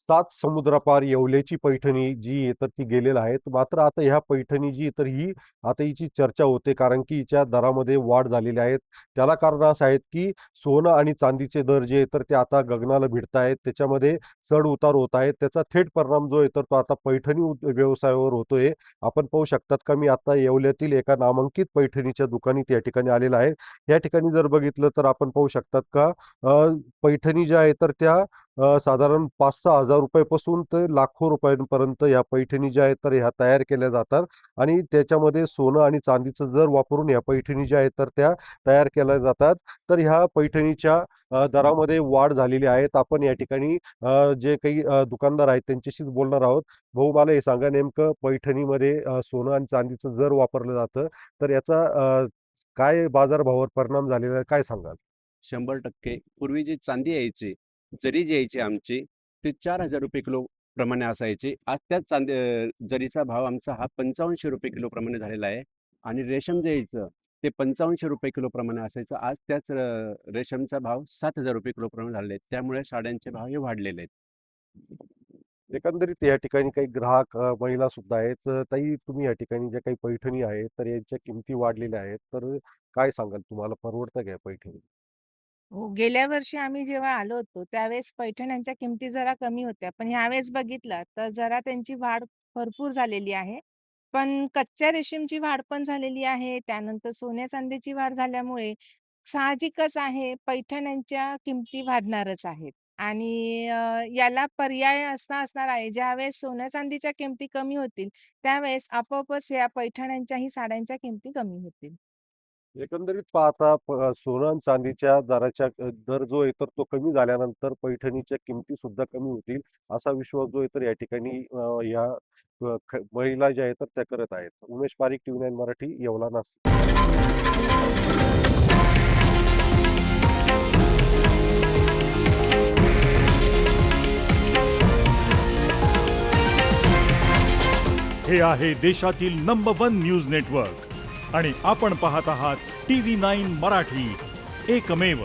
सात समुद्रापार येवल्याची पैठणी जी आहे तर ती गेलेलं आहे. मात्र आता ह्या पैठणी जी आहे तर ही आता हिची चर्चा होते कारण की हिच्या दरामध्ये वाढ झालेली आहे. त्याला कारण असं आहे की सोनं आणि चांदीचे दर जे आहे तर ते आता गगनाला भिडतायत. त्याच्यामध्ये चढ-उतार होत आहेत. त्याचा थेट परिणाम जो आहे तर तो आता पैठणी व्यवसायावर होतोय. आपण पाहू शकतात का मी आता येवल्यातील एका नामांकित पैठणीच्या दुकानात या ठिकाणी आलेलो आहे. या ठिकाणी जर बघितलं तर आपण पाहू शकतात का पैठणी ज्या आहे तर त्या साधारण 5,000-6,000 रुपयापासून ते लाखो रुपयांपर्यंत ह्या पैठणी ज्या आहेत तर ह्या तयार केल्या जातात आणि त्याच्यामध्ये सोनं आणि चांदीचं जर वापरून ह्या पैठणी ज्या आहेत तर त्या तयार केल्या जातात. तर ह्या पैठणीच्या दरामध्ये वाढ झालेली आहे. आपण या ठिकाणी जे काही दुकानदार आहेत त्यांच्याशीच बोलणार आहोत. भाऊ मला हे सांगा नेमकं पैठणीमध्ये सोनं आणि चांदीचं जर वापरलं जातं तर याचा काय बाजारभावावर परिणाम झालेला आहे काय सांगाल? 100% पूर्वी जी चांदी यायची, जरी जी यायची आमची, ती ₹4,000 किलो प्रमाणे असायची. आज त्याच जरीचा भाव आमचा हा ₹85 किलो प्रमाणे झालेला आहे आणि रेशम जे यायचं ते ₹55 किलो प्रमाणे असायचं. आज त्याच रेशमचा भाव ₹7,000 किलो प्रमाणे झालेले आहेत. त्यामुळे साड्यांचे भाव हे वाढलेले आहेत. एकंदरीत या ठिकाणी काही ग्राहक महिला सुद्धा आहेत. ताई तुम्ही या ठिकाणी ज्या काही पैठणी आहेत, तर यांच्या किमती वाढलेल्या आहेत. तर काय सांगाल तुम्हाला परवडतं का या पैठणी? हो, गेल्या वर्षी आम्ही जेव्हा आलो होतो, त्यावेळेस पैठण्यांच्या किमती जरा कमी होत्या. पण ह्यावेळेस बघितलं तर जरा त्यांची वाढ भरपूर झालेली आहे. पण कच्च्या रेशीमची वाढ पण झालेली आहे. त्यानंतर सोन्या-चांदीची वाढ झाल्यामुळे साहजिकच आहे, पैठण्यांच्या किमती वाढणारच आहेत. आणि याला पर्याय असा असणार आहे, ज्यावेळेस सोन्या-चांदीच्या किमती कमी होतील, त्यावेळेस आपोआपच या पैठण्यांच्याही साड्यांच्या किमती कमी होतील. एकंदरीत पाहता सोनं आणि चांदीच्या दराच्या दर जो आहे तर तो कमी झाल्यानंतर पैठणीच्या किमती सुद्धा कमी होतील, असा विश्वास जो आहे तर या ठिकाणी या महिला ज्या आहेत तर त्या करत आहेत. उमेश पारीख, टीव्ही 9 मराठी, येवला, नाशिक. हे आहे देशातील नंबर 1 न्यूज नेटवर्क आणि आपण पाहत आहात TV9 मराठी, एकमेव.